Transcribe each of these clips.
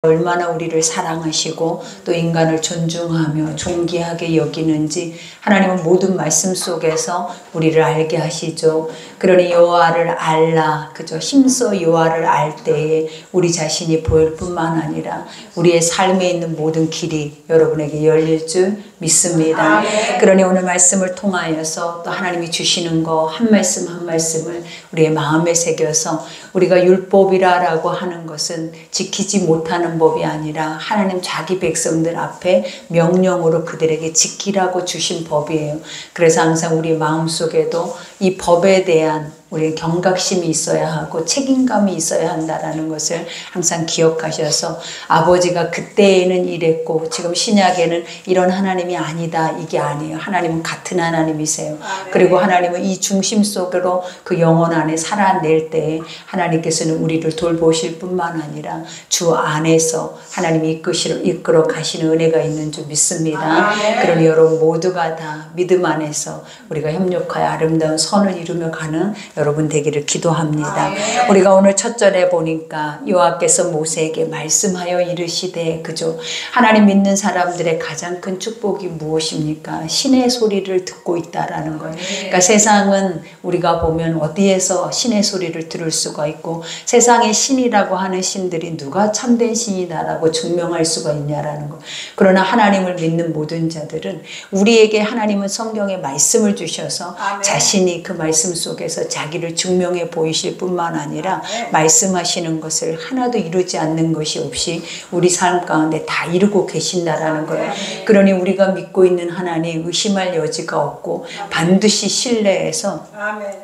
얼마나 우리를 사랑하시고 또 인간을 존중하며 존귀하게 여기는지 하나님은 모든 말씀 속에서 우리를 알게 하시죠. 그러니 여호와를 알라, 그죠? 힘써 여호와를 알 때에 우리 자신이 보일 뿐만 아니라 우리의 삶에 있는 모든 길이 여러분에게 열릴 줄 믿습니다. 그러니 오늘 말씀을 통하여서 또 하나님이 주시는 거 한 말씀 한 말씀을 우리의 마음에 새겨서 우리가 율법이라고 하는 것은 지키지 못하는 법이 아니라 하나님 자기 백성들 앞에 명령으로 그들에게 지키라고 주신 법이에요. 그래서 항상 우리 마음속에도 이 법에 대한 우리의 경각심이 있어야 하고 책임감이 있어야 한다는 것을 항상 기억하셔서 아버지가 그때에는 이랬고 지금 신약에는 이런 하나님이 아니다, 이게 아니에요. 하나님은 같은 하나님이세요. 그리고 하나님은 이 중심 속으로 그 영혼 안에 살아낼 때에 하나님께서는 우리를 돌보실 뿐만 아니라 주 안에서 하나님이 이끌어 가시는 은혜가 있는 줄 믿습니다. 그러니 여러분 모두가 다 믿음 안에서 우리가 협력하여 아름다운 선을 이루며 가는 여러분 되기를 기도합니다. 우리가 오늘 첫 절에 보니까 여호와께서 모세에게 말씀하여 이르시되, 그죠? 하나님 믿는 사람들의 가장 큰 축복이 무엇입니까? 신의 소리를 듣고 있다라는 거예요. 그러니까 세상은 우리가 보면 어디에서 신의 소리를 들을 수가 있고 세상의 신이라고 하는 신들이 누가 참된 신이다라고 증명할 수가 있냐라는 거예요. 그러나 하나님을 믿는 모든 자들은 우리에게 하나님은 성경에 말씀을 주셔서 자신이 그 말씀 속에서 자기를 증명해 보이실 뿐만 아니라 말씀하시는 것을 하나도 이루지 않는 것이 없이 우리 삶 가운데 다 이루고 계신다라는 거예요. 그러니 우리가 믿고 있는 하나님 의심할 여지가 없고 반드시 신뢰해서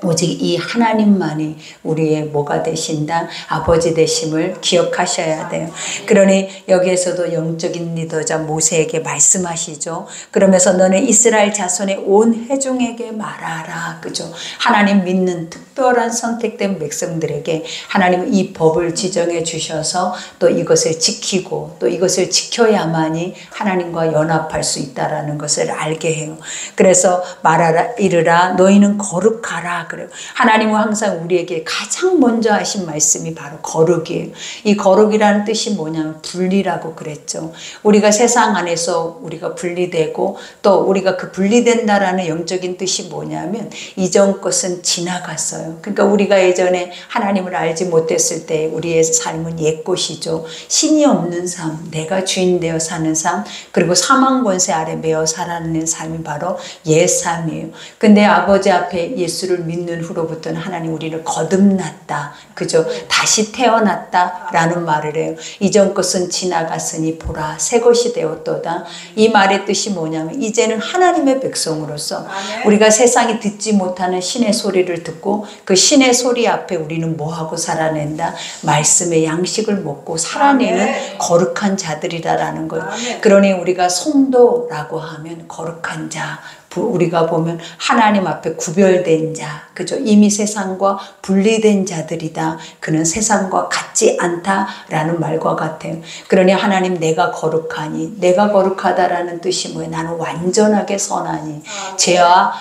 오직 이 하나님만이 우리의 뭐가 되신다? 아버지 되심을 기억하셔야 돼요. 그러니 여기에서도 영적인 리더자 모세에게 말씀하시죠. 그러면서 너는 이스라엘 자손의 온 회중에게 말하라, 그죠? 하나님 믿는 특별한 선택된 백성들에게 하나님은 이 법을 지정해 주셔서 또 이것을 지키고 또 이것을 지켜야만이 하나님과 연합할 수 있다라는 것을 알게 해요. 그래서 말하라, 이르라, 너희는 거룩하라 그래요. 하나님은 항상 우리에게 가장 먼저 하신 말씀이 바로 거룩이에요. 이 거룩이라는 뜻이 뭐냐면 분리라고 그랬죠. 우리가 세상 안에서 우리가 분리되고 또 우리가 그 분리된다라는 영적인 뜻이 뭐냐면 이전 것은 지나갔어요. 그러니까 우리가 예전에 하나님을 알지 못했을 때 우리의 삶은 옛것이죠. 신이 없는 삶, 내가 주인 되어 사는 삶, 그리고 사망 권세 아래 매어 살아가는 삶이 바로 옛 삶이에요. 근데 아버지 앞에 예수를 믿는 후로부터는 하나님 우리를 거듭났다, 그죠? 다시 태어났다라는 말을 해요. 이전 것은 지나갔으니 보라 새 것이 되었도다. 이 말의 뜻이 뭐냐면 이제는 하나님의 백성으로서 우리가 세상이 듣지 못하는 신의 소리를 듣고 그 신의 소리 앞에 우리는 뭐하고 살아낸다? 말씀의 양식을 먹고 살아내는 거룩한 자들이라는 거예요. 그러니 우리가 성도라고 하면 거룩한 자, 우리가 보면 하나님 앞에 구별된 자, 그죠? 이미 세상과 분리된 자들이다. 그는 세상과 같지 않다라는 말과 같아요. 그러니 하나님 내가 거룩하니, 내가 거룩하다라는 뜻이 뭐예요? 나는 완전하게 선하니 죄와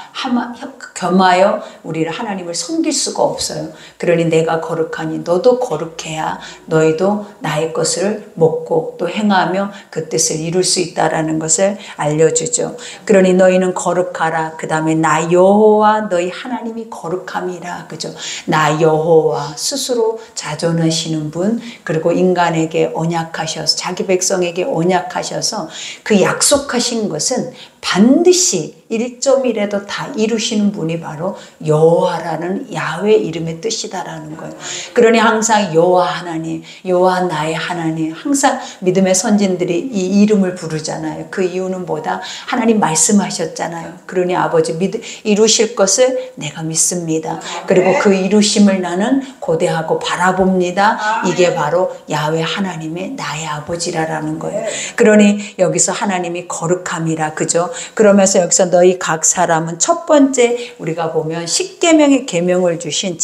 겸하여 우리를 하나님을 섬길 수가 없어요. 그러니 내가 거룩하니 너도 거룩해야 너희도 나의 것을 먹고 또 행하며 그 뜻을 이룰 수 있다라는 것을 알려주죠. 그러니 너희는 거룩하라. 그 다음에 나 여호와 너희 하나님이 거룩함이라, 그죠? 나 여호와 스스로 자존하시는 분, 그리고 인간에게 언약하셔서 자기 백성에게 언약하셔서 그 약속하신 것은 반드시 1.1에도 다 이루시는 분이 바로 여호와라는 야훼 이름의 뜻이다라는 거예요. 그러니 항상 여호와 하나님, 여호와 나의 하나님, 항상 믿음의 선진들이 이 이름을 부르잖아요. 그 이유는 뭐다? 하나님 말씀하셨잖아요. 그러니 아버지 이루실 것을 내가 믿습니다. 그리고 그 이루심을 나는 고대하고 바라봅니다. 이게 바로 야훼 하나님의 나의 아버지라는 거예요. 그러니 여기서 하나님이 거룩함이라, 그죠? 그러면서 여기서 너희 각 사람은 첫 번째 우리가 보면 십계명의 계명을 주신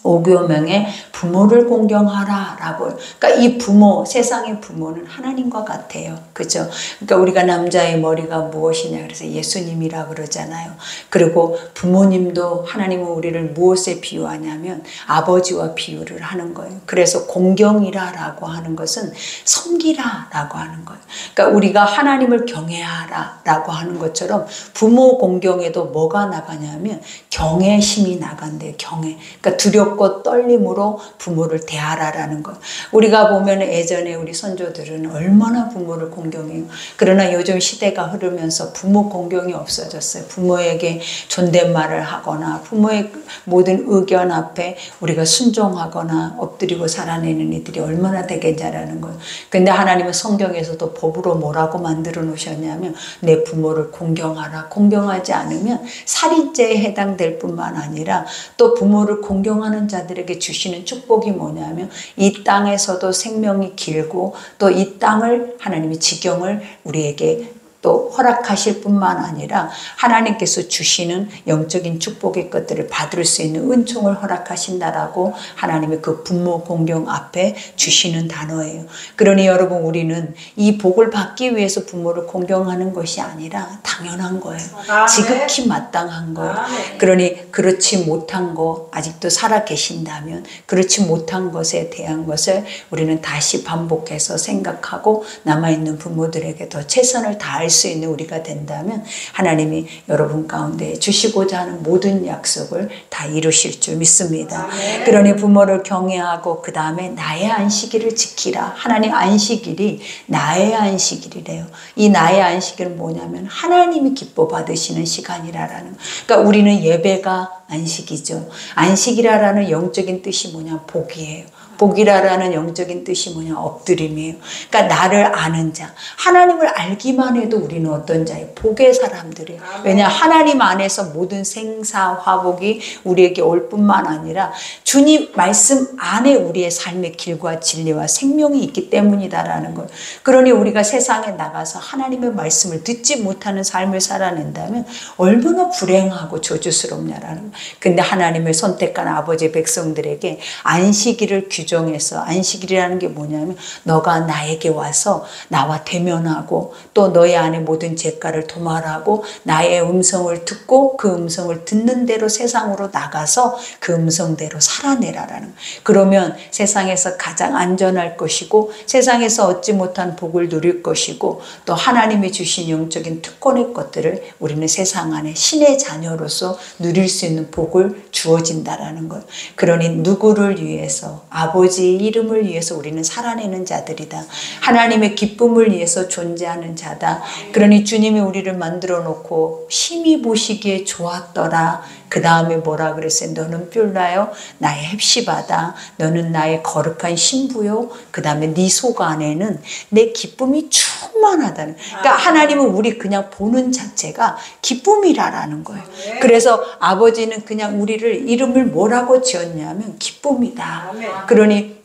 오교명의 부모를 공경하라 라고. 그러니까 이 부모, 세상의 부모는 하나님과 같아요. 그죠? 그러니까 우리가 남자의 머리가 무엇이냐 그래서 예수님이라 그러잖아요. 그리고 부모님도 하나님은 우리를 무엇에 비유하냐면 아버지와 비유를 하는 거예요. 그래서 공경이라 라고 하는 것은 섬기라 라고 하는 거예요. 그러니까 우리가 하나님을 경외하라 라고 하는 것처럼 부모 공경에도 뭐가 나가냐면 경외심이 나간대요. 경외. 그러니까 두렵고 떨림으로 부모를 대하라라는 것. 우리가 보면 예전에 우리 선조들은 얼마나 부모를 공경해요. 그러나 요즘 시대가 흐르면서 부모 공경이 없어졌어요. 부모에게 존댓말을 하거나 부모의 모든 의견 앞에 우리가 순종하거나 엎드리고 살아내는 이들이 얼마나 되겠냐라는 거예요. 근데 하나님은 성경에서도 법으로 뭐라고 만들어 놓으셨냐면 내 부모를 공경하라. 공경하지 않으면 살인죄에 해당될 뿐만 아니라 또 부모를 공경하는 자들에게 주시는 축복이 뭐냐면 이 땅에서도 생명이 길고 또 이 땅을 하나님이 지경을 우리에게 또 허락하실 뿐만 아니라 하나님께서 주시는 영적인 축복의 것들을 받을 수 있는 은총을 허락하신다라고 하나님의 그 부모 공경 앞에 주시는 단어예요. 그러니 여러분 우리는 이 복을 받기 위해서 부모를 공경하는 것이 아니라 당연한 거예요. 지극히 마땅한 거예요. 그러니 그렇지 못한 거 아직도 살아 계신다면 그렇지 못한 것에 대한 것을 우리는 다시 반복해서 생각하고 남아있는 부모들에게 더 최선을 다할 수 있는 우리가 된다면 하나님이 여러분 가운데 주시고자 하는 모든 약속을 다 이루실 줄 믿습니다. 그러니 부모를 경외하고 그 다음에 나의 안식일을 지키라. 하나님 안식일이 나의 안식일이래요. 이 나의 안식일은 뭐냐면 하나님이 기뻐 받으시는 시간이라는. 그러니까 우리는 예배가 안식이죠. 안식이라는 영적인 뜻이 뭐냐? 복이에요. 복이라는 영적인 뜻이 뭐냐? 엎드림이에요. 그러니까 나를 아는 자, 하나님을 알기만 해도 우리는 어떤 자예요? 복의 사람들이에요. 왜냐? 하나님 안에서 모든 생사화복이 우리에게 올 뿐만 아니라 주님 말씀 안에 우리의 삶의 길과 진리와 생명이 있기 때문이다라는 거예요. 그러니 우리가 세상에 나가서 하나님의 말씀을 듣지 못하는 삶을 살아낸다면 얼마나 불행하고 저주스럽냐라는 거예요. 근데 하나님을 선택한 아버지의 백성들에게 안식일을 규정해서, 안식일이라는 게 뭐냐면 너가 나에게 와서 나와 대면하고 또 너의 안에 모든 죄가를 도말하고 나의 음성을 듣고 그 음성을 듣는 대로 세상으로 나가서 그 음성대로 살아내라라는 거예요. 그러면 세상에서 가장 안전할 것이고 세상에서 얻지 못한 복을 누릴 것이고 또 하나님이 주신 영적인 특권의 것들을 우리는 세상 안에 신의 자녀로서 누릴 수 있는 복을 주어진다라는 거예요. 그러니 누구를 위해서? 아버지의 이름을 위해서 우리는 살아내는 자들이다. 하나님의 기쁨을 위해서 존재하는 자다. 그러니 주님이 우리를 만들어 놓고 심히 보시기에 좋았더라. 그 다음에 뭐라 그랬어요? 너는 뿔나요? 나의 헵시바다. 너는 나의 거룩한 신부요. 그 다음에 네 속 안에는 내 기쁨이 충만하다는. 그러니까 하나님은 우리 그냥 보는 자체가 기쁨이라는 거예요. 그래서 아버지는 그냥 우리를 이름을 뭐라고 지었냐면 기쁨이다. 그러니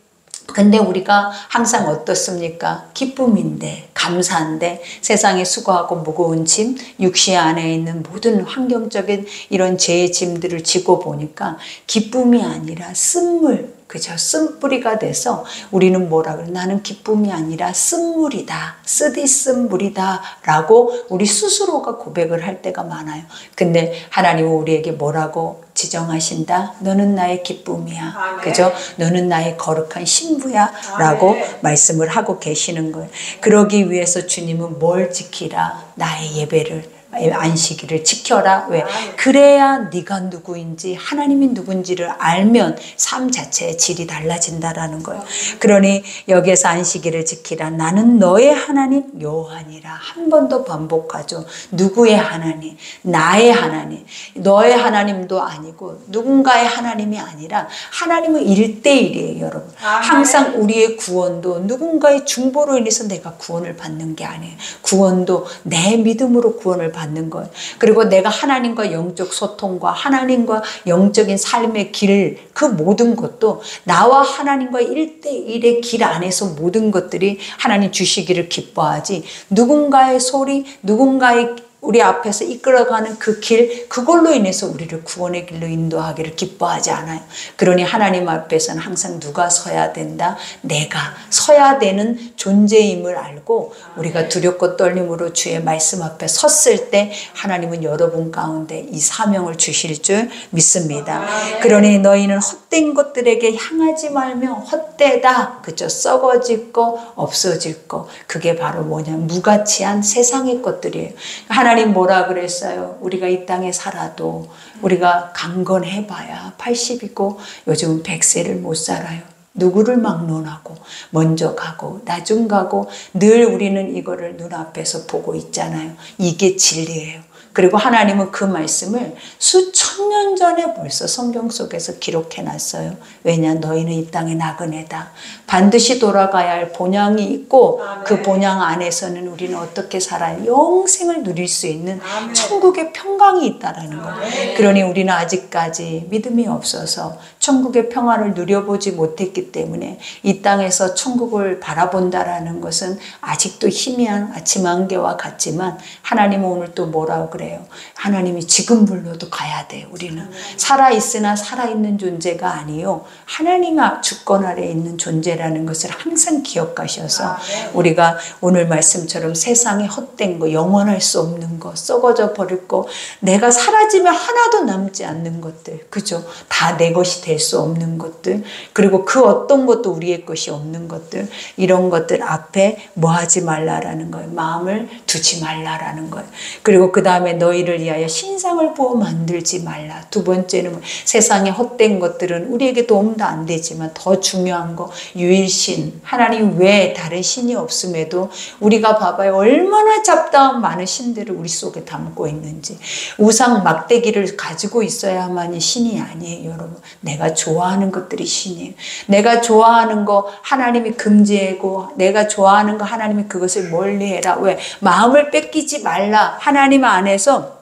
근데 우리가 항상 어떻습니까? 기쁨인데 감사한데 세상에 수고하고 무거운 짐, 육시 안에 있는 모든 환경적인 이런 죄의 짐들을 지고 보니까 기쁨이 아니라 쓴물, 그죠? 쓴뿌리가 돼서 우리는 뭐라 그래? 나는 기쁨이 아니라 쓴물이다. 쓰디쓴 물이다. 라고 우리 스스로가 고백을 할 때가 많아요. 근데 하나님은 우리에게 뭐라고 지정하신다? 너는 나의 기쁨이야. 아멘. 그죠? 너는 나의 거룩한 신부야. 라고 아멘. 말씀을 하고 계시는 거예요. 그러기 위해서 주님은 뭘 지키라? 나의 예배를. 안식일을 지켜라. 왜? 그래야 네가 누구인지 하나님이 누군지를 알면 삶 자체의 질이 달라진다라는 거예요. 그러니 여기에서 안식일을 지키라. 나는 너의 하나님 여호와니라. 한 번 더 반복하죠. 누구의 하나님? 나의 하나님. 너의 하나님도 아니고 누군가의 하나님이 아니라 하나님은 1대1이에요, 여러분. 항상 우리의 구원도 누군가의 중보로 인해서 내가 구원을 받는 게 아니에요. 구원도 내 믿음으로 구원을 받는 거예요. 그리고 내가 하나님과 영적 소통과 하나님과 영적인 삶의 길, 그 모든 것도 나와 하나님과 1대1의 길 안에서 모든 것들이 하나님 주시기를 기뻐하지 누군가의 소리, 누군가의 우리 앞에서 이끌어가는 그 길, 그걸로 인해서 우리를 구원의 길로 인도하기를 기뻐하지 않아요. 그러니 하나님 앞에서는 항상 누가 서야 된다? 내가 서야 되는 존재임을 알고 우리가 두렵고 떨림으로 주의 말씀 앞에 섰을 때 하나님은 여러분 가운데 이 사명을 주실 줄 믿습니다. 그러니 너희는 헛된 것들에게 향하지 말며 헛되다, 그죠? 썩어질 거, 없어질 거. 그게 바로 뭐냐? 무가치한 세상의 것들이에요. 하나님 뭐라 그랬어요? 우리가 이 땅에 살아도 우리가 강건해봐야 80이고 요즘은 100세를 못 살아요. 누구를 막론하고 먼저 가고 나중 가고 늘 우리는 이거를 눈앞에서 보고 있잖아요. 이게 진리예요. 그리고 하나님은 그 말씀을 수천 년 전에 벌써 성경 속에서 기록해 놨어요. 왜냐? 너희는 이 땅의 나그네다. 반드시 돌아가야 할 본향이 있고 그 본향 안에서는 우리는 어떻게 살아야 영생을 누릴 수 있는 천국의 평강이 있다라는 거예요. 그러니 우리는 아직까지 믿음이 없어서 천국의 평화를 누려보지 못했기 때문에 이 땅에서 천국을 바라본다라는 것은 아직도 희미한 아침 안개와 같지만 하나님은 오늘 또 뭐라고 그래요? 하나님이 지금 불러도 가야 돼요. 우리는 살아있으나 살아있는 존재가 아니요, 하나님 앞 주권 아래에 있는 존재라는 것을 항상 기억하셔서 우리가 오늘 말씀처럼 세상에 헛된 거, 영원할 수 없는 거, 썩어져 버릴 거, 내가 사라지면 하나도 남지 않는 것들, 그죠? 다 내 것이 될 수 없는 것들, 그리고 그 어떤 것도 우리의 것이 없는 것들, 이런 것들 앞에 뭐 하지 말라라는 거예요. 마음을 두지 말라라는 거예요. 그리고 그 다음에 너희를 위하여 신상을 부어 만들지 말라. 두 번째는 세상의 헛된 것들은 우리에게 도움도 안 되지만 더 중요한 거, 유일신, 하나님 외에 다른 신이 없음에도 우리가 봐봐요. 얼마나 잡다한 많은 신들을 우리 속에 담고 있는지. 우상 막대기를 가지고 있어야만이 신이 아니에요, 여러분. 내가 좋아하는 것들이 신이에요. 내가 좋아하는 거 하나님이 금지하고, 내가 좋아하는 거 하나님이 그것을 멀리해라. 왜? 마음을 뺏기지 말라. 하나님 안에서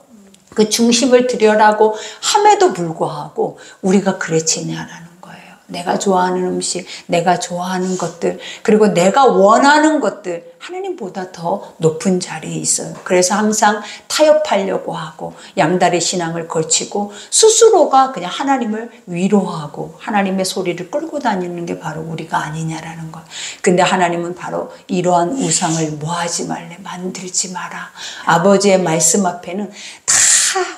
그 중심을 들여라고 함에도 불구하고 우리가 그래치냐라는 거예요. 내가 좋아하는 음식, 내가 좋아하는 것들, 그리고 내가 원하는 것들, 하나님보다 더 높은 자리에 있어요. 그래서 항상 타협하려고 하고 양다리 신앙을 걸치고 스스로가 그냥 하나님을 위로하고 하나님의 소리를 끌고 다니는 게 바로 우리가 아니냐라는 거예요. 근데 하나님은 바로 이러한 우상을 뭐하지 말래, 만들지 마라. 아버지의 말씀 앞에는 다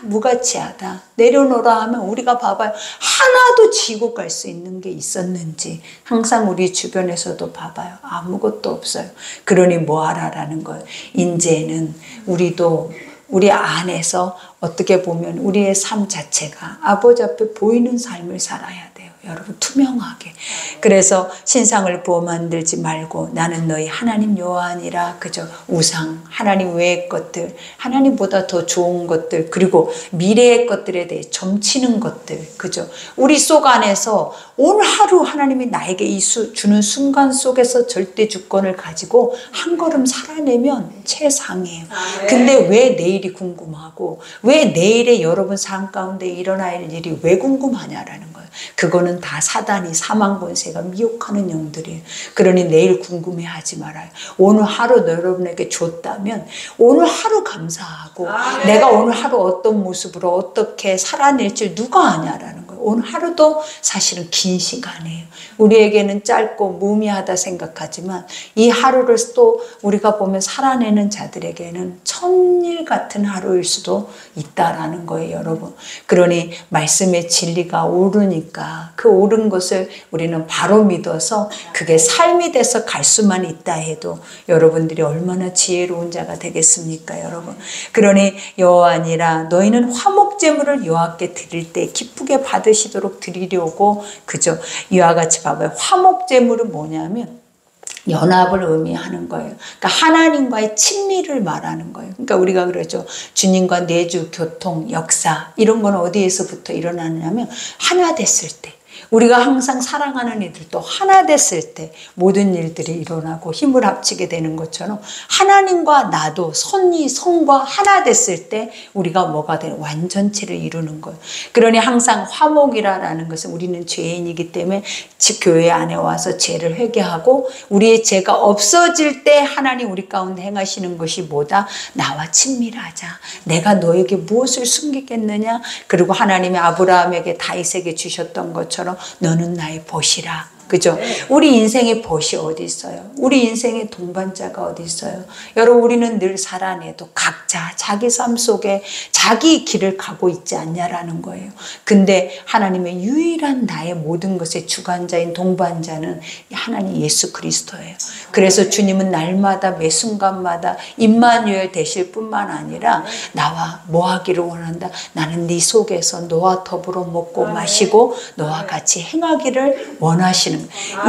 무가치하다. 내려놓으라 하면 우리가 봐봐요. 하나도 지고 갈 수 있는 게 있었는지 항상 우리 주변에서도 봐봐요. 아무것도 없어요. 그러니 뭐하라라는 거예요. 이제는 우리도 우리 안에서 어떻게 보면 우리의 삶 자체가 아버지 앞에 보이는 삶을 살아야 돼요. 여러분, 투명하게. 그래서 신상을 부어 만들지 말고 나는 너희 하나님 여호와니라. 그죠? 우상, 하나님 외의 것들, 하나님보다 더 좋은 것들, 그리고 미래의 것들에 대해 점치는 것들, 그죠? 우리 속 안에서 오늘 하루 하나님이 나에게 주는 순간 속에서 절대 주권을 가지고 한 걸음 살아내면 최상이에요. 근데 왜 내일이 궁금하고 왜 내일의 여러분 삶 가운데 일어날 일이 왜 궁금하냐라는 거예요. 그거는 다 사단이, 사망 권세가 미혹하는 영들이에요. 그러니 내일 궁금해하지 말아요. 오늘 하루 여러분에게 줬다면 오늘 하루 감사하고 내가 오늘 하루 어떤 모습으로 어떻게 살아낼지 누가 아냐라는 거예요. 오늘 하루도 사실은 긴 시간이에요. 우리에게는 짧고 무미하다 생각하지만 이 하루를 또 우리가 보면 살아내는 자들에게는 천일 같은 하루일 수도 있다라는 거예요, 여러분. 그러니 말씀의 진리가 옳으니까 그 옳은 것을 우리는 바로 믿어서 그게 삶이 돼서 갈 수만 있다 해도 여러분들이 얼마나 지혜로운 자가 되겠습니까, 여러분. 그러니 여호와니라 너희는 화목제물을 여호와께 드릴 때 기쁘게 받으시도록 드리려고, 그죠? 이와 같이 봐봐요. 화목제물은 뭐냐면 연합을 의미하는 거예요. 그러니까 하나님과의 친밀을 말하는 거예요. 그러니까 우리가 그러죠. 주님과 내주, 교통, 역사 이런 건 어디에서부터 일어나냐면 하나 됐을 때, 우리가 항상 사랑하는 이들도 하나 됐을 때 모든 일들이 일어나고 힘을 합치게 되는 것처럼 하나님과 나도 성과 하나 됐을 때 우리가 뭐가 되는 완전체를 이루는 거예요. 그러니 항상 화목이라는 것은 우리는 죄인이기 때문에 교회 안에 와서 죄를 회개하고 우리의 죄가 없어질 때 하나님 우리 가운데 행하시는 것이 뭐다? 나와 친밀하자. 내가 너에게 무엇을 숨기겠느냐? 그리고 하나님이 아브라함에게 다윗에게 주셨던 것처럼 너는 나의 벗이라. 그죠? 우리 인생의 벗이 어디 있어요? 우리 인생의 동반자가 어디 있어요? 여러분, 우리는 늘 살아내도 각자 자기 삶 속에 자기 길을 가고 있지 않냐라는 거예요. 근데 하나님의 유일한 나의 모든 것의 주관자인 동반자는 하나님 예수 그리스도예요. 그래서 주님은 날마다 매 순간마다 임마누엘 되실 뿐만 아니라 나와 뭐 하기를 원한다? 나는 네 속에서 너와 더불어 먹고 마시고 너와 같이 행하기를 원하시는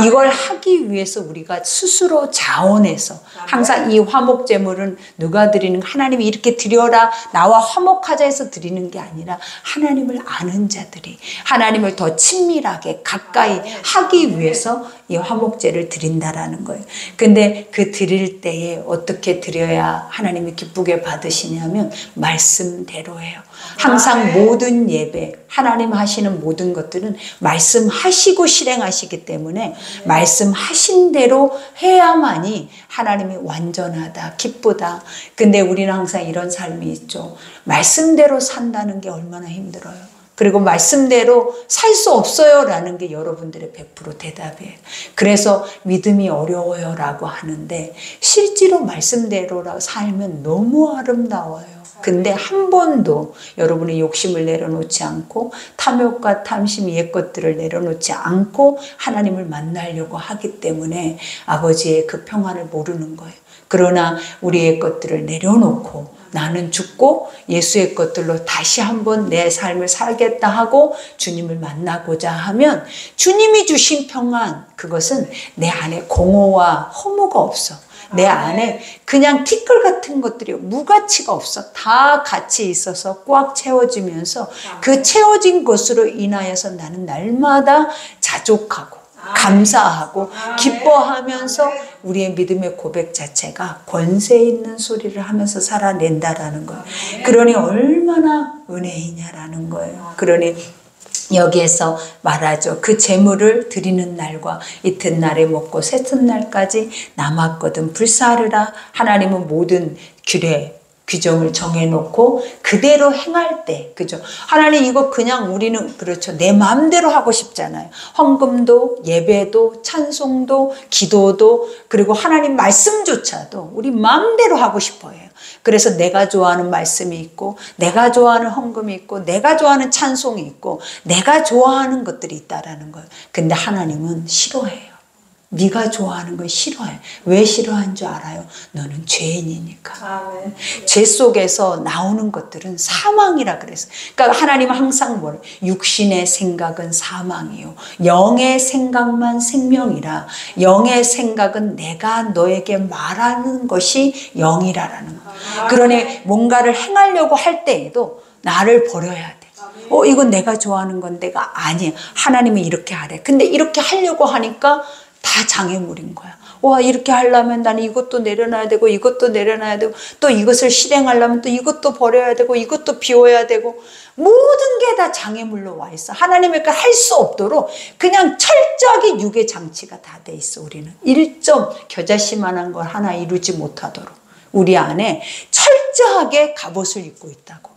이걸 하기 위해서 우리가 스스로 자원해서 항상 이 화목제물은 누가 드리는 하나님이 이렇게 드려라 나와 화목하자 해서 드리는 게 아니라 하나님을 아는 자들이 하나님을 더 친밀하게 가까이 하기 위해서 이 화목제를 드린다라는 거예요. 근데 그 드릴 때에 어떻게 드려야 하나님이 기쁘게 받으시냐면 말씀대로예요. 항상 모든 예배 하나님 하시는 모든 것들은 말씀하시고 실행하시기 때문에 말씀하신 대로 해야만이 하나님이 완전하다 기쁘다. 근데 우리는 항상 이런 삶이 있죠. 말씀대로 산다는 게 얼마나 힘들어요. 그리고 말씀대로 살 수 없어요 라는 게 여러분들의 100% 대답이에요. 그래서 믿음이 어려워요 라고 하는데 실제로 말씀대로 살면 너무 아름다워요. 근데 한 번도 여러분의 욕심을 내려놓지 않고 탐욕과 탐심 옛 것들을 내려놓지 않고 하나님을 만나려고 하기 때문에 아버지의 그 평안을 모르는 거예요. 그러나 우리의 것들을 내려놓고 나는 죽고 예수의 것들로 다시 한번 내 삶을 살겠다 하고 주님을 만나고자 하면 주님이 주신 평안 그것은 내 안에 공허와 허무가 없어. 내 안에 그냥 티끌 같은 것들이 무가치가 없어. 다 같이 있어서 꽉 채워지면서 그 채워진 것으로 인하여서 나는 날마다 자족하고 감사하고 기뻐하면서 우리의 믿음의 고백 자체가 권세 있는 소리를 하면서 살아낸다라는 거예요. 그러니 얼마나 은혜이냐라는 거예요. 그러니 여기에서 말하죠. 그 제물을 드리는 날과 이튿날에 먹고 셋째 날까지 남았거든 불사르라. 하나님은 모든 규정을 정해놓고 그대로 행할 때, 그죠? 하나님 이거 그냥 우리는 그렇죠. 내 마음대로 하고 싶잖아요. 헌금도, 예배도, 찬송도, 기도도, 그리고 하나님 말씀조차도 우리 마음대로 하고 싶어요. 그래서 내가 좋아하는 말씀이 있고, 내가 좋아하는 헌금이 있고, 내가 좋아하는 찬송이 있고, 내가 좋아하는 것들이 있다라는 거예요. 근데 하나님은 싫어해요. 네가 좋아하는 건 싫어해. 왜 싫어하는 줄 알아요? 너는 죄인이니까. 아멘. 죄 속에서 나오는 것들은 사망이라 그랬어요. 그러니까 하나님은 항상 뭐래? 육신의 생각은 사망이요. 영의 생각만 생명이라. 영의 생각은 내가 너에게 말하는 것이 영이라라는 거예요. 그러니 뭔가를 행하려고 할 때에도 나를 버려야 돼. 이건 내가 좋아하는 건데가 아니야. 하나님이 이렇게 하래. 근데 이렇게 하려고 하니까 다 장애물인 거야. 와, 이렇게 하려면 나는 이것도 내려놔야 되고 이것도 내려놔야 되고 또 이것을 실행하려면 또 이것도 버려야 되고 이것도 비워야 되고 모든 게 다 장애물로 와 있어. 하나님의 걸 할 수 없도록 그냥 철저하게 육의 장치가 다 돼 있어. 우리는 1점 겨자씨만한 걸 하나 이루지 못하도록 우리 안에 철저하게 갑옷을 입고 있다고.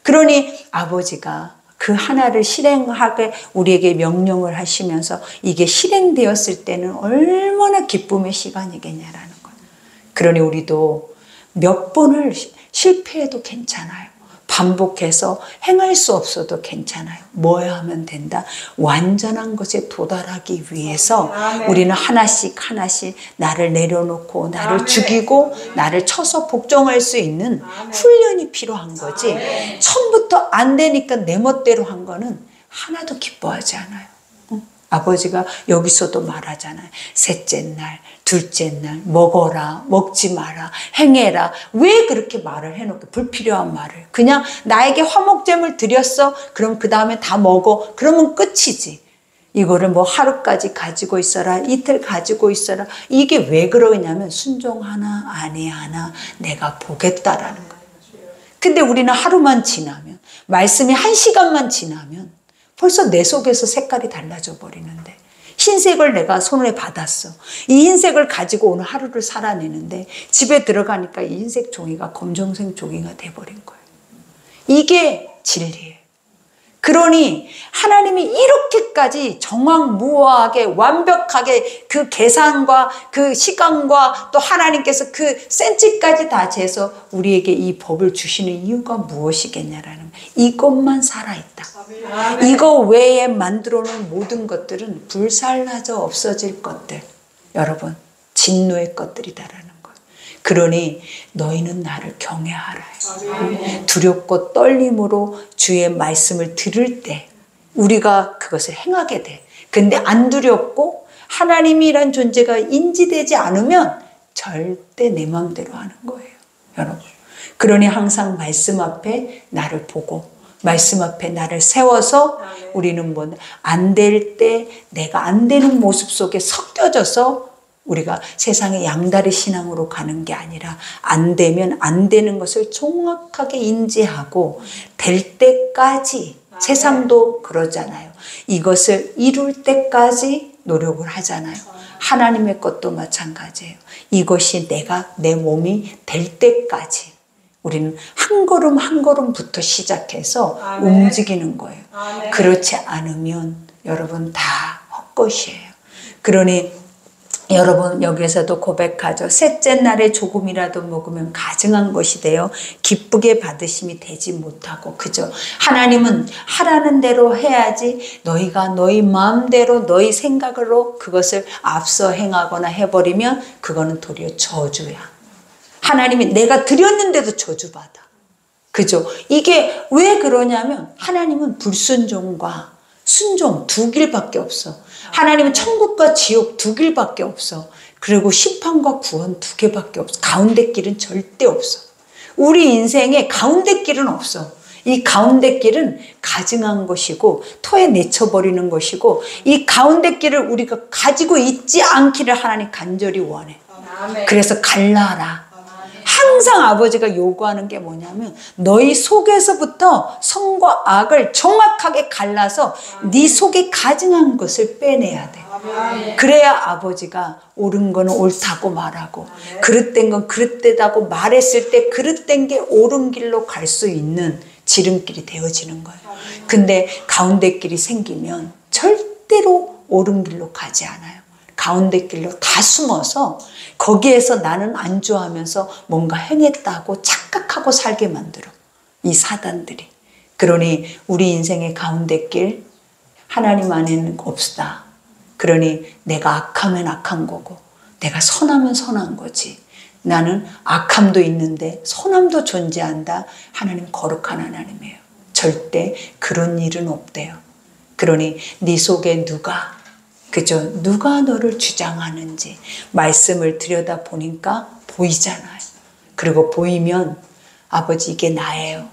그러니 아버지가 그 하나를 실행하게 우리에게 명령을 하시면서 이게 실행되었을 때는 얼마나 기쁨의 시간이겠냐라는 거예요. 그러니 우리도 몇 번을 실패해도 괜찮아요. 반복해서 행할 수 없어도 괜찮아요. 뭐 하면 된다? 완전한 것에 도달하기 위해서 우리는 하나씩 나를 내려놓고 나를 죽이고 나를 쳐서 복종할 수 있는 훈련이 필요한 거지. 처음부터 안 되니까 내 멋대로 한 거는 하나도 기뻐하지 않아요. 아버지가 여기서도 말하잖아요. 셋째 날, 둘째 날 먹어라, 먹지 마라, 행해라. 왜 그렇게 말을 해놓고 불필요한 말을. 그냥 나에게 화목제물 드렸어. 그럼 그 다음에 다 먹어. 그러면 끝이지. 이거를 뭐 하루까지 가지고 있어라, 이틀 가지고 있어라. 이게 왜 그러냐면 순종하나 아니하나 내가 보겠다라는 거예요. 근데 우리는 하루만 지나면, 말씀이 1시간만 지나면 벌써 내 속에서 색깔이 달라져 버리는데, 흰색을 내가 손에 받았어. 이 흰색을 가지고 오늘 하루를 살아내는데 집에 들어가니까 이 흰색 종이가 검정색 종이가 돼버린 거예요. 이게 진리예요. 그러니 하나님이 이렇게까지 정확무어하게 완벽하게 그 계산과 그 시간과 또 하나님께서 그 센치까지 다 재서 우리에게 이 법을 주시는 이유가 무엇이겠냐라는 거예요. 이것만 살아있다. 이거 외에 만들어 놓은 모든 것들은 불살라져 없어질 것들, 여러분 진노의 것들이다라는 거예요. 그러니 너희는 나를 경외하라. 두렵고 떨림으로 주의 말씀을 들을 때 우리가 그것을 행하게 돼. 근데 안 두렵고 하나님이란 존재가 인지되지 않으면 절대 내 마음대로 하는 거예요, 여러분. 그러니 항상 말씀 앞에 나를 보고 말씀 앞에 나를 세워서 우리는 뭐 안 될 때 내가 안 되는 모습 속에 섞여져서 우리가 세상의 양다리 신앙으로 가는 게 아니라 안 되면 안 되는 것을 정확하게 인지하고 될 때까지, 세상도 그러잖아요. 이것을 이룰 때까지 노력을 하잖아요. 하나님의 것도 마찬가지예요. 이것이 내 몸이 될 때까지 우리는 한 걸음 한 걸음부터 시작해서 움직이는 거예요. 그렇지 않으면 여러분 다 헛것이에요. 그러니 여러분 여기에서도 고백하죠. 셋째 날에 조금이라도 먹으면 가증한 것이 되어 기쁘게 받으심이 되지 못하고, 그죠? 하나님은 하라는 대로 해야지 너희가 너희 마음대로 너희 생각으로 그것을 앞서 행하거나 해버리면 그거는 도리어 저주야. 하나님이 내가 드렸는데도 저주받아. 그죠? 이게 왜 그러냐면 하나님은 불순종과 순종 두 길밖에 없어. 하나님은 천국과 지옥 두 길밖에 없어. 그리고 심판과 구원 두 개밖에 없어. 가운데 길은 절대 없어. 우리 인생에 가운데 길은 없어. 이 가운데 길은 가증한 것이고 토에 내쳐버리는 것이고, 이 가운데 길을 우리가 가지고 있지 않기를 하나님 간절히 원해. 그래서 갈라라. 항상 아버지가 요구하는 게 뭐냐면 너희 속에서부터 선과 악을 정확하게 갈라서 네 속에 가증한 것을 빼내야 돼. 그래야 아버지가 옳은 거는 옳다고 말하고 그릇된 건 그릇되다고 말했을 때 그릇된 게 옳은 길로 갈 수 있는 지름길이 되어지는 거예요. 근데 가운데 길이 생기면 절대로 옳은 길로 가지 않아요. 가운데 길로 다 숨어서 거기에서 나는 안주하면서 뭔가 행했다고 착각하고 살게 만들어, 이 사단들이. 그러니 우리 인생의 가운데 길 하나님 안에는 없다. 그러니 내가 악하면 악한 거고 내가 선하면 선한 거지. 나는 악함도 있는데 선함도 존재한다. 하나님 거룩한 하나님이에요. 절대 그런 일은 없대요. 그러니 네 속에 그죠? 누가 너를 주장하는지 말씀을 들여다 보니까 보이잖아요. 그리고 보이면 아버지 이게 나예요.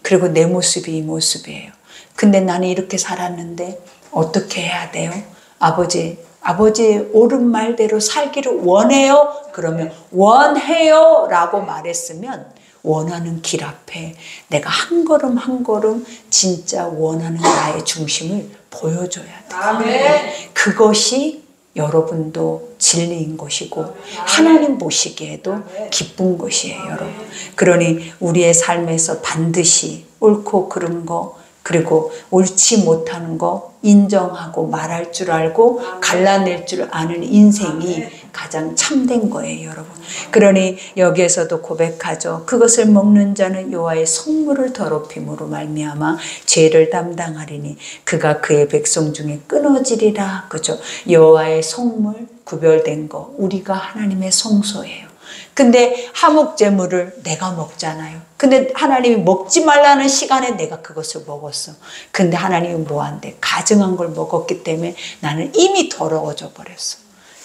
그리고 내 모습이 이 모습이에요. 근데 나는 이렇게 살았는데 어떻게 해야 돼요? 아버지의 옳은 말대로 살기를 원해요? 그러면 원해요 라고 말했으면 원하는 길 앞에 내가 한 걸음 한 걸음 진짜 원하는 나의 중심을 보여줘야 돼요. 그것이 여러분도 진리인 것이고 하나님 보시기에도 기쁜 것이에요, 여러분. 그러니 우리의 삶에서 반드시 옳고 그른 거, 그리고 옳지 못하는 거 인정하고 말할 줄 알고 갈라낼 줄 아는 인생이 가장 참된 거예요, 여러분. 그러니 여기에서도 고백하죠. 그것을 먹는 자는 여호와의 성물을 더럽힘으로 말미암아 죄를 담당하리니 그가 그의 백성 중에 끊어지리라. 그죠? 여호와의 성물, 구별된 거, 우리가 하나님의 성소예요. 근데 하목제물을 내가 먹잖아요. 근데 하나님이 먹지 말라는 시간에 내가 그것을 먹었어. 근데 하나님이 뭐한대? 가증한 걸 먹었기 때문에 나는 이미 더러워져 버렸어.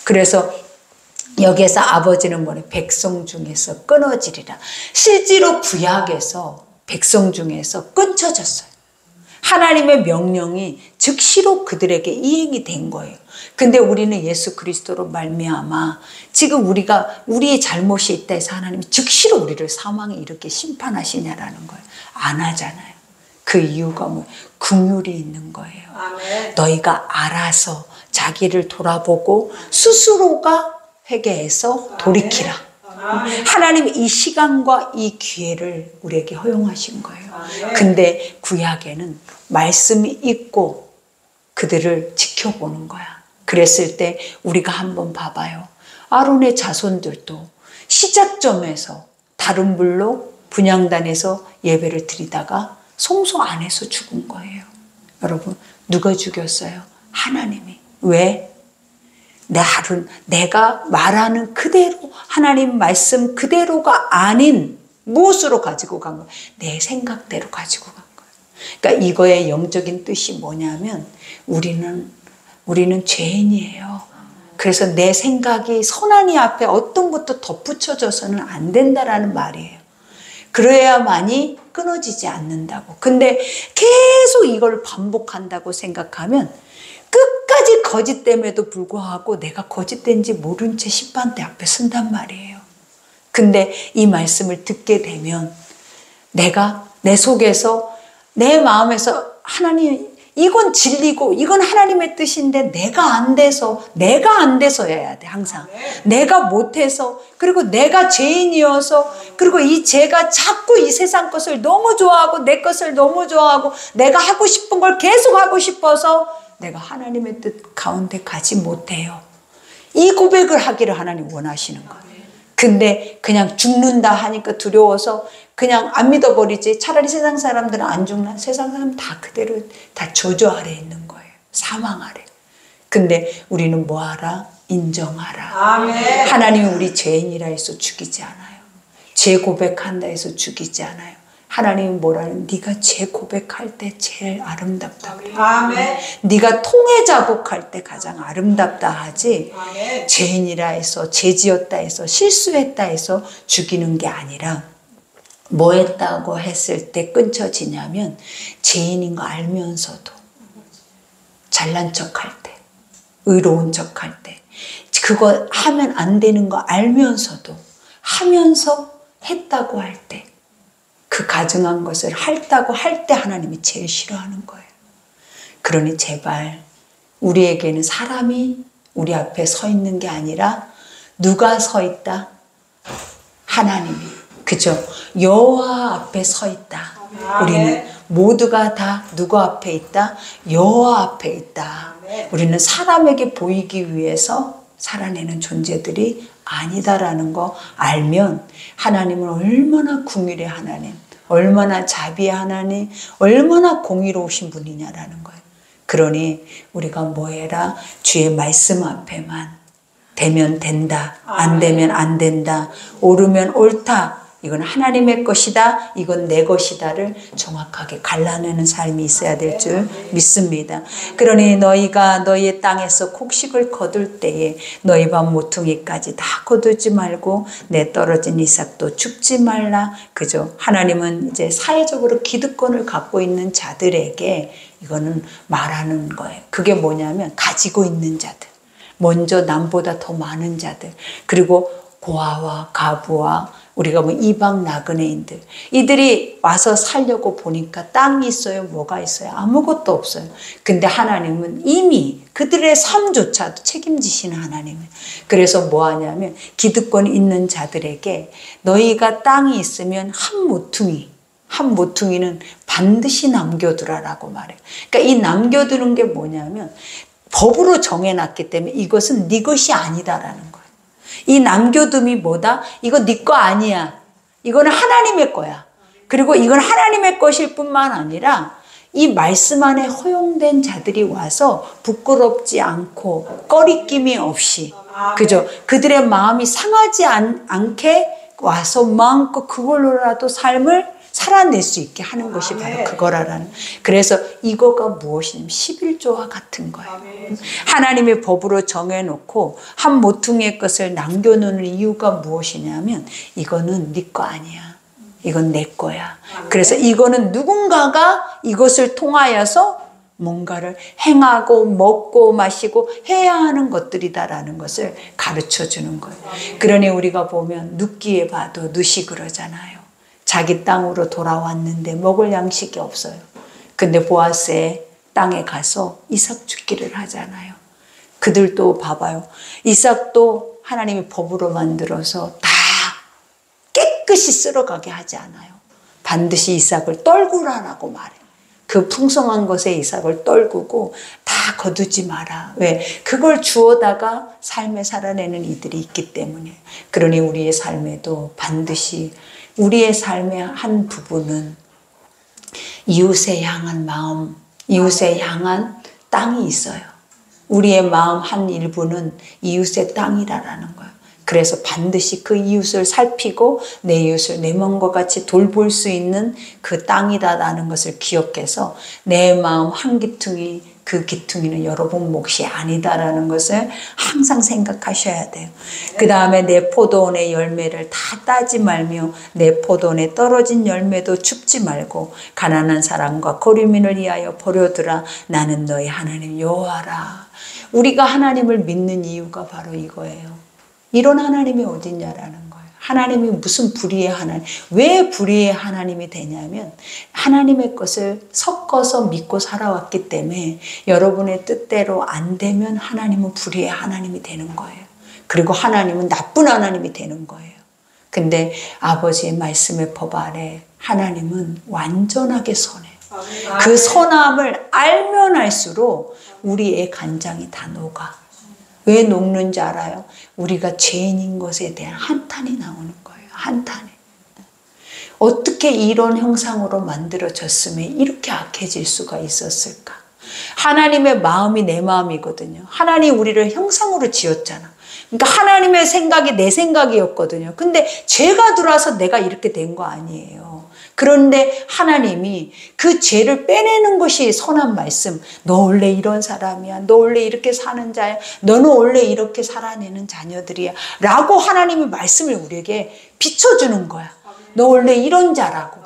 그래서 여기에서 아버지는 뭐래? 백성 중에서 끊어지리라. 실제로 구약에서 백성 중에서 끊쳐졌어요. 하나님의 명령이 즉시로 그들에게 이행이 된 거예요. 근데 우리는 예수 그리스도로 말미암아 지금 우리가 우리의 잘못이 있다 해서 하나님이 즉시로 우리를 사망에 이렇게 심판하시냐라는 거예요. 안 하잖아요. 그 이유가 뭐 긍휼이 있는 거예요. 아멘. 너희가 알아서 자기를 돌아보고 스스로가 회개해서 돌이키라. 아멘. 하나님이 이 시간과 이 기회를 우리에게 허용하신 거예요. 근데 구약에는 말씀이 있고 그들을 지켜보는 거야. 그랬을 때 우리가 한번 봐봐요. 아론의 자손들도 시작점에서 다른 불로 분향단에서 예배를 드리다가 성소 안에서 죽은 거예요. 여러분, 누가 죽였어요? 하나님이. 왜? 내가 말하는 그대로 하나님 말씀 그대로가 아닌 무엇으로 가지고 간 거예요? 내 생각대로 가지고 간 거예요. 그러니까 이거의 영적인 뜻이 뭐냐면 우리는 죄인이에요. 그래서 내 생각이 선한이 앞에 어떤 것도 덧붙여져서는 안 된다라는 말이에요. 그래야만이 끊어지지 않는다고. 근데 계속 이걸 반복한다고 생각하면 끝까지 거짓됨에도 불구하고 내가 거짓된지 모른 채 심판대 앞에 선단 말이에요. 근데 이 말씀을 듣게 되면 내가 내 속에서 내 마음에서 하나님 이건 진리고 이건 하나님의 뜻인데 내가 안 돼서여야 돼 항상. 내가 못해서 그리고 내가 죄인이어서 그리고 이 죄가 자꾸 이 세상 것을 너무 좋아하고 내 것을 너무 좋아하고 내가 하고 싶은 걸 계속 하고 싶어서 내가 하나님의 뜻 가운데 가지 못해요. 이 고백을 하기를 하나님 원하시는 거예요. 근데 그냥 죽는다 하니까 두려워서 그냥 안 믿어버리지. 차라리 세상 사람들은 안 죽나? 세상 사람은 다 그대로 다 저주 아래 있는 거예요. 사망 아래. 근데 우리는 뭐하라? 인정하라. 아멘. 하나님이 우리 죄인이라 해서 죽이지 않아요. 죄 고백한다 해서 죽이지 않아요. 하나님은 뭐라는? 네가 죄 고백할 때 제일 아름답다. 아멘. 네가 통해 자복할 때 가장 아름답다 하지. 아멘. 죄인이라 해서 죄지었다 해서 실수했다 해서 죽이는 게 아니라 뭐 했다고 했을 때 끊쳐지냐면 죄인인 거 알면서도 잘난 척할 때 의로운 척할 때 그거 하면 안 되는 거 알면서도 하면서 했다고 할 때 그 가증한 것을 했다고 할 때 하나님이 제일 싫어하는 거예요. 그러니 제발 우리에게는 사람이 우리 앞에 서 있는 게 아니라 누가 서 있다? 하나님이. 그죠? 여호와 앞에 서 있다. 우리는 모두가 다 누구 앞에 있다? 여호와 앞에 있다. 우리는 사람에게 보이기 위해서 살아내는 존재들이 아니다라는 거 알면 하나님은 얼마나 긍휼의 하나님, 얼마나 자비의 하나님, 얼마나 공의로우신 분이냐라는 거예요. 그러니 우리가 뭐 해라? 주의 말씀 앞에만 되면 된다, 안 되면 안 된다, 옳으면 옳다, 이건 하나님의 것이다, 이건 내 것이다를 정확하게 갈라내는 삶이 있어야 될 줄 믿습니다. 그러니 너희가 너희의 땅에서 곡식을 거둘 때에 너희 밥 모퉁이까지 다 거두지 말고 내 떨어진 이삭도 죽지 말라. 그죠? 하나님은 이제 사회적으로 기득권을 갖고 있는 자들에게 이거는 말하는 거예요. 그게 뭐냐면 가지고 있는 자들, 먼저 남보다 더 많은 자들, 그리고 고아와 가부와 우리가 뭐 이방 나그네인들, 이들이 와서 살려고 보니까 땅이 있어요? 뭐가 있어요? 아무것도 없어요. 근데 하나님은 이미 그들의 삶조차도 책임지시는 하나님이에요. 그래서 뭐 하냐면 기득권 있는 자들에게 너희가 땅이 있으면 한 모퉁이는 반드시 남겨두라라고 말해요. 그러니까 이 남겨두는 게 뭐냐면 법으로 정해놨기 때문에 이것은 네 것이 아니다라는 거예요. 이 남겨둠이 뭐다? 이거 네 거 아니야. 이거는 하나님의 거야. 그리고 이건 하나님의 것일 뿐만 아니라 이 말씀 안에 허용된 자들이 와서 부끄럽지 않고 꺼리낌이 없이, 그죠? 그들의 마음이 상하지 않게 와서 마음껏 그걸로라도 삶을 살아낼 수 있게 하는 것이 바로 그거라는. 그래서 이거가 무엇이냐면 11조와 같은 거예요. 하나님의 법으로 정해놓고 한 모퉁이의 것을 남겨놓는 이유가 무엇이냐면 이거는 네 거 아니야. 이건 내 거야. 그래서 이거는 누군가가 이것을 통하여서 뭔가를 행하고 먹고 마시고 해야 하는 것들이다라는 것을 가르쳐 주는 거예요. 그러니 우리가 보면 눕기에 봐도 룻이 그러잖아요. 자기 땅으로 돌아왔는데 먹을 양식이 없어요. 근데 보아스의 땅에 가서 이삭 죽기를 하잖아요. 그들도 봐봐요. 이삭도 하나님이 법으로 만들어서 다 깨끗이 쓸어가게 하지 않아요. 반드시 이삭을 떨구라라고 말해요. 그 풍성한 것에 이삭을 떨구고 다 거두지 마라. 왜? 그걸 주워다가 삶에 살아내는 이들이 있기 때문에. 그러니 우리의 삶에도 반드시 우리의 삶의 한 부분은 이웃에 향한 마음, 이웃에 향한 땅이 있어요. 우리의 마음 한 일부는 이웃의 땅이라는 거예요. 그래서 반드시 그 이웃을 살피고 내 이웃을 내 몸과 같이 돌볼 수 있는 그 땅이다라는 것을 기억해서 내 마음 한 기퉁이 그 기퉁이는 여러분 몫이 아니다라는 것을 항상 생각하셔야 돼요. 그 다음에 내 포도원의 열매를 다 따지 말며 내 포도원에 떨어진 열매도 줍지 말고 가난한 사람과 거류민을 위하여 버려두라. 나는 너희 하나님 여호와라. 우리가 하나님을 믿는 이유가 바로 이거예요. 이런 하나님이 어딨냐라는 거예요. 하나님이 무슨 불의의 하나님, 왜 불의의 하나님이 되냐면 하나님의 것을 섞어서 믿고 살아왔기 때문에 여러분의 뜻대로 안 되면 하나님은 불의의 하나님이 되는 거예요. 그리고 하나님은 나쁜 하나님이 되는 거예요. 근데 아버지의 말씀의 법 아래 하나님은 완전하게 선해요. 그 선함을 알면 알수록 우리의 간장이 다 녹아. 왜 녹는지 알아요? 우리가 죄인인 것에 대한 한탄이 나오는 거예요. 한탄이. 어떻게 이런 형상으로 만들어졌으면 이렇게 악해질 수가 있었을까? 하나님의 마음이 내 마음이거든요. 하나님 우리를 형상으로 지었잖아. 그러니까 하나님의 생각이 내 생각이었거든요. 근데 죄가 들어와서 내가 이렇게 된 거 아니에요. 그런데 하나님이 그 죄를 빼내는 것이 선한 말씀. 너 원래 이런 사람이야. 너 원래 이렇게 사는 자야. 너는 원래 이렇게 살아내는 자녀들이야. 라고 하나님이 말씀을 우리에게 비춰주는 거야. 너 원래 이런 자라고.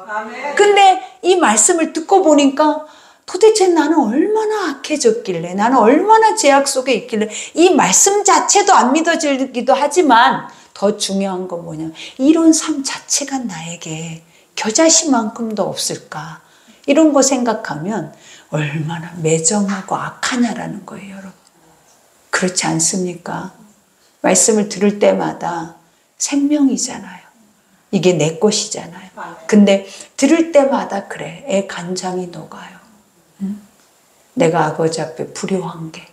근데 이 말씀을 듣고 보니까 도대체 나는 얼마나 악해졌길래, 나는 얼마나 죄악 속에 있길래 이 말씀 자체도 안 믿어지기도 하지만 더 중요한 건 뭐냐. 이런 삶 자체가 나에게 겨자씨만큼도 없을까? 이런 거 생각하면 얼마나 매정하고 악하냐라는 거예요, 여러분. 그렇지 않습니까? 말씀을 들을 때마다 생명이잖아요. 이게 내 것이잖아요. 근데 들을 때마다 그래. 애 간장이 녹아요. 응? 내가 아버지 앞에 불효한 게.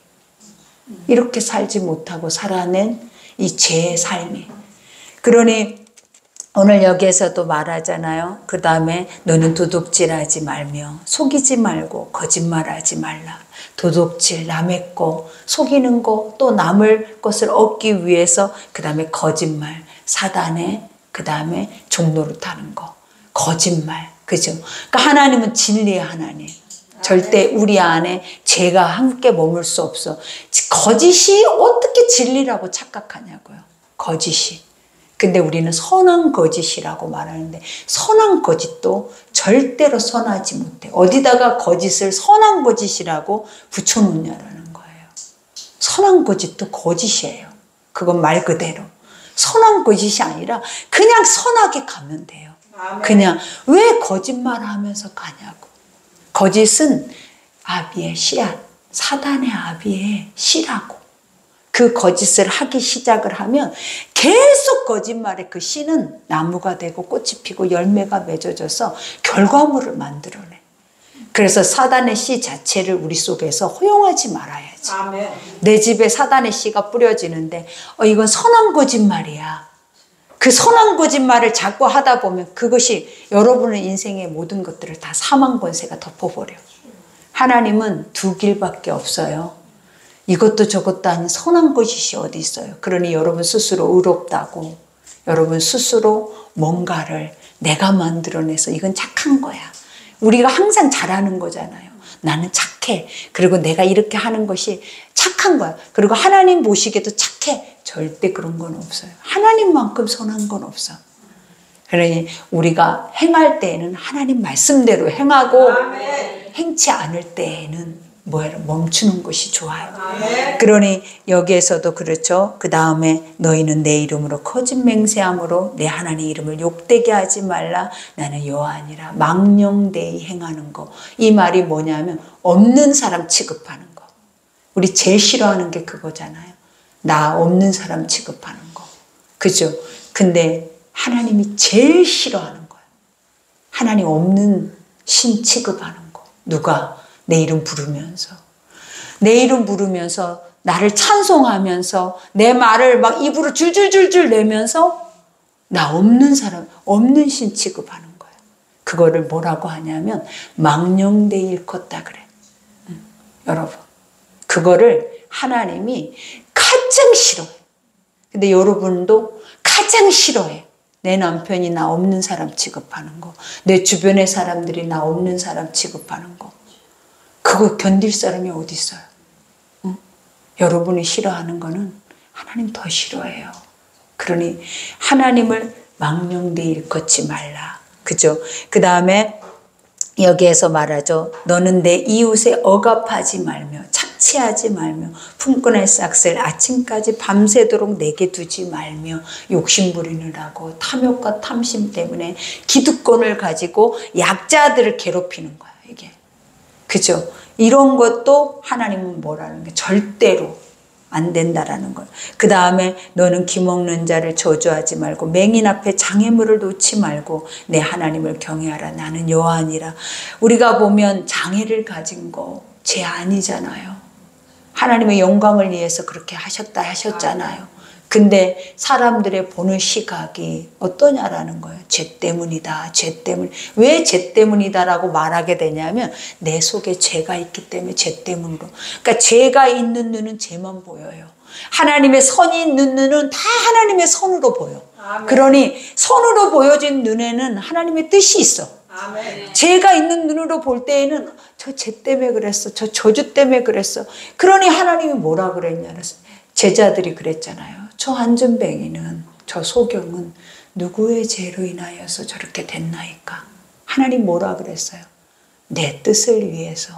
이렇게 살지 못하고 살아낸 이 죄의 삶이. 그러니 오늘 여기에서도 말하잖아요. 그 다음에 너는 도둑질하지 말며 속이지 말고 거짓말하지 말라. 도둑질, 남의 거, 속이는 거, 또 남을 것을 얻기 위해서 그 다음에 거짓말, 사단의 그 다음에 종노릇하는 거, 거짓말, 그죠? 그러니까 하나님은 진리의 하나님. 절대 우리 안에 죄가 함께 머물 수 없어. 거짓이 어떻게 진리라고 착각하냐고요. 거짓이. 근데 우리는 선한 거짓이라고 말하는데 선한 거짓도 절대로 선하지 못해. 어디다가 거짓을 선한 거짓이라고 붙여놓냐라는 거예요. 선한 거짓도 거짓이에요. 그건 말 그대로. 선한 거짓이 아니라 그냥 선하게 가면 돼요. 그냥 왜 거짓말하면서 가냐고. 거짓은 아비의 씨앗, 사단의 아비의 씨라고. 그 거짓을 하기 시작을 하면 계속 거짓말의 그 씨는 나무가 되고 꽃이 피고 열매가 맺어져서 결과물을 만들어내. 그래서 사단의 씨 자체를 우리 속에서 허용하지 말아야지. 아멘. 내 집에 사단의 씨가 뿌려지는데 이건 선한 거짓말이야. 그 선한 거짓말을 자꾸 하다 보면 그것이 여러분의 인생의 모든 것들을 다 사망 권세가 덮어버려. 하나님은 두 길밖에 없어요. 이것도 저것도 아닌 선한 거짓이 어디 있어요. 그러니 여러분 스스로 의롭다고, 여러분 스스로 뭔가를 내가 만들어내서 이건 착한 거야. 우리가 항상 잘하는 거잖아요. 나는 착해. 그리고 내가 이렇게 하는 것이 착한 거야. 그리고 하나님 보시기에도 착해. 절대 그런 건 없어요. 하나님만큼 선한 건 없어. 그러니 우리가 행할 때에는 하나님 말씀대로 행하고 아멘. 행치 않을 때에는 뭐예요? 멈추는 것이 좋아요. 아멘. 그러니 여기에서도 그렇죠. 그 다음에 너희는 내 이름으로 거짓 맹세함으로 내 하나님 이름을 욕되게 하지 말라. 나는 여호와니라. 망령되이 행하는 거. 이 말이 뭐냐면 없는 사람 취급하는 거. 우리 제일 싫어하는 게 그거잖아요. 나 없는 사람 취급하는 거. 그죠? 근데 하나님이 제일 싫어하는 거예요. 하나님 없는 신 취급하는 거. 누가? 내 이름 부르면서. 내 이름 부르면서 나를 찬송하면서 내 말을 막 입으로 줄줄줄줄 내면서 나 없는 사람, 없는 신 취급하는 거예요. 그거를 뭐라고 하냐면 망령되이 일컫다 그래. 여러분. 그거를 하나님이 가장 싫어해요. 근데 여러분도 가장 싫어해요. 내 남편이 나 없는 사람 취급하는 거. 내 주변의 사람들이 나 없는 사람 취급하는 거. 그거 견딜 사람이 어디 있어요? 응? 여러분이 싫어하는 거는 하나님 더 싫어해요. 그러니 하나님을 망령되이 일컫지 말라. 그죠? 그 다음에 여기에서 말하죠. 너는 내 이웃에 억압하지 말며 착취하지 말며 품꾼의 싹을 아침까지 밤새도록 내게 두지 말며 욕심 부리느라고 탐욕과 탐심 때문에 기득권을 가지고 약자들을 괴롭히는 거야 이게. 그죠? 이런 것도 하나님은 뭐라는 게 절대로 안 된다라는 거예요. 그 다음에 너는 기먹는 자를 저주하지 말고 맹인 앞에 장애물을 놓지 말고 내 하나님을 경외하라. 나는 여호와니라. 우리가 보면 장애를 가진 거 죄 아니잖아요. 하나님의 영광을 위해서 그렇게 하셨잖아요. 근데 사람들의 보는 시각이 어떠냐라는 거예요. 죄 때문이다. 죄 때문. 왜 죄 때문이다라고 말하게 되냐면 내 속에 죄가 있기 때문에 죄 때문으로. 그러니까 죄가 있는 눈은 죄만 보여요. 하나님의 선이 있는 눈은 다 하나님의 선으로 보여. 아멘. 그러니 선으로 보여진 눈에는 하나님의 뜻이 있어. 아멘. 죄가 있는 눈으로 볼 때에는 저 죄 때문에 그랬어. 저 저주 때문에 그랬어. 그러니 하나님이 뭐라 그랬냐 그랬어. 제자들이 그랬잖아요. 저 안전뱅이는, 저 소경은 누구의 죄로 인하여서 저렇게 됐나이까. 하나님 뭐라 그랬어요? 내 뜻을 위해서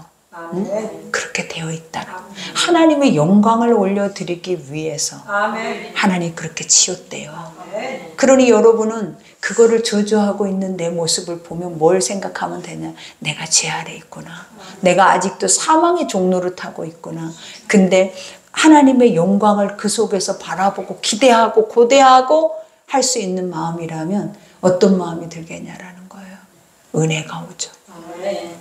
응? 그렇게 되어 있다. 하나님의 영광을 올려드리기 위해서 아멘. 하나님 그렇게 지었대요. 아멘. 그러니 여러분은 그거를 저주하고 있는 내 모습을 보면 뭘 생각하면 되냐. 내가 죄 아래 있구나. 내가 아직도 사망의 종로를 타고 있구나. 근데 하나님의 영광을 그 속에서 바라보고 기대하고 고대하고 할 수 있는 마음이라면 어떤 마음이 들겠냐라는 거예요. 은혜가 오죠.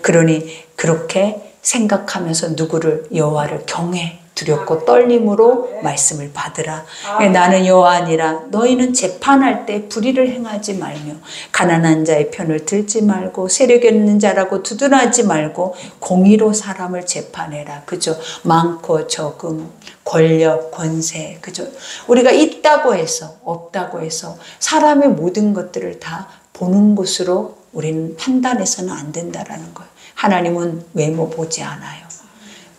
그러니 그렇게 생각하면서 누구를 여호와를 경외 두렵고 떨림으로 말씀을 받으라. 나는 여호와니라. 너희는 재판할 때 불의를 행하지 말며 가난한 자의 편을 들지 말고 세력 있는 자라고 두둔하지 말고 공의로 사람을 재판해라. 그죠? 많고 적음, 권력, 권세, 그죠? 우리가 있다고 해서 없다고 해서 사람의 모든 것들을 다 보는 것으로 우리는 판단해서는 안 된다라는 거예요. 하나님은 외모 보지 않아요.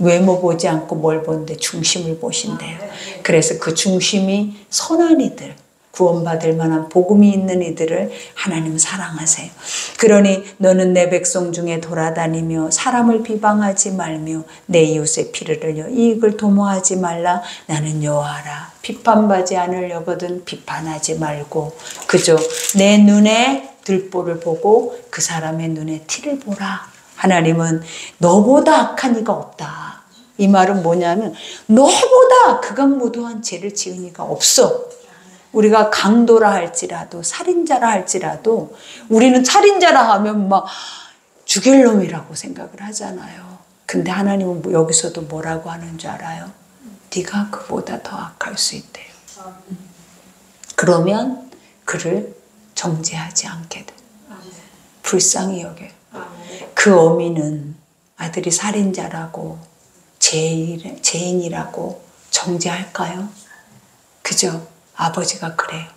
외모 보지 않고 뭘 보는데 중심을 보신대요. 그래서 그 중심이 선한 이들, 구원받을 만한 복음이 있는 이들을 하나님 사랑하세요. 그러니 너는 내 백성 중에 돌아다니며 사람을 비방하지 말며 내 이웃의 피를 흘려 이익을 도모하지 말라. 나는 여호와라. 비판받지 않으려거든 비판하지 말고. 그죠? 내 눈에 들보를 보고 그 사람의 눈에 티를 보라. 하나님은 너보다 악한 이가 없다. 이 말은 뭐냐면 너보다 극악무도한 죄를 지은 이가 없어. 우리가 강도라 할지라도 살인자라 할지라도 우리는 살인자라 하면 막 죽일 놈이라고 생각을 하잖아요. 근데 하나님은 여기서도 뭐라고 하는 줄 알아요? 네가 그보다 더 악할 수 있대요. 그러면 그를 정죄하지 않게 돼. 불쌍히 여겨요. 그 어미는 아들이 살인자라고 죄인이라고 정죄할까요? 그죠? 아버지가 그래요.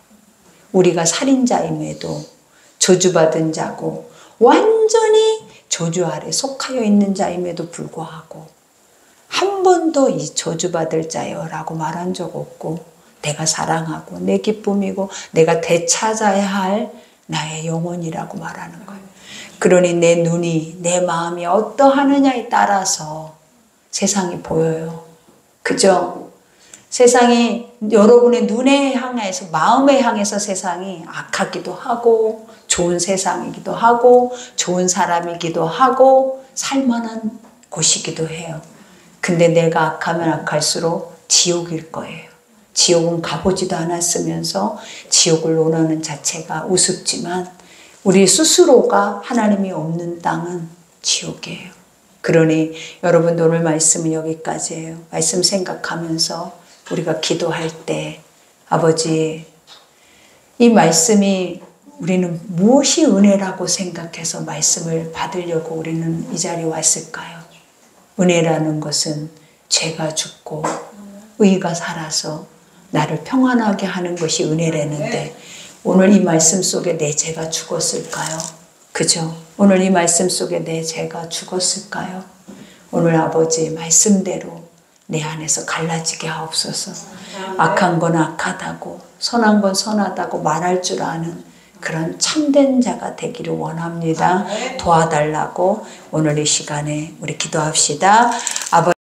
우리가 살인자임에도 저주받은 자고 완전히 저주 아래 속하여 있는 자임에도 불구하고 한 번도 이 저주받을 자여라고 말한 적 없고 내가 사랑하고 내 기쁨이고 내가 되찾아야 할 나의 영혼이라고 말하는 거예요. 그러니 내 눈이, 내 마음이 어떠하느냐에 따라서 세상이 보여요. 그죠? 세상이 여러분의 눈에 향해서, 마음에 향해서 세상이 악하기도 하고 좋은 세상이기도 하고 좋은 사람이기도 하고 살만한 곳이기도 해요. 근데 내가 악하면 악할수록 지옥일 거예요. 지옥은 가보지도 않았으면서 지옥을 논하는 자체가 우습지만 우리 스스로가 하나님이 없는 땅은 지옥이에요. 그러니 여러분도 오늘 말씀은 여기까지예요. 말씀 생각하면서 우리가 기도할 때 아버지, 이 말씀이 우리는 무엇이 은혜라고 생각해서 말씀을 받으려고 우리는 이 자리에 왔을까요? 은혜라는 것은 죄가 죽고 의가 살아서 나를 평안하게 하는 것이 은혜라는데 오늘 이 말씀 속에 내 죄가 죽었을까요? 그죠? 오늘 이 말씀 속에 내 죄가 죽었을까요? 오늘 아버지 말씀대로 내 안에서 갈라지게 하옵소서. 악한 건 악하다고 선한 건 선하다고 말할 줄 아는 그런 참된 자가 되기를 원합니다. 도와달라고 오늘 이 시간에 우리 기도합시다. 아버지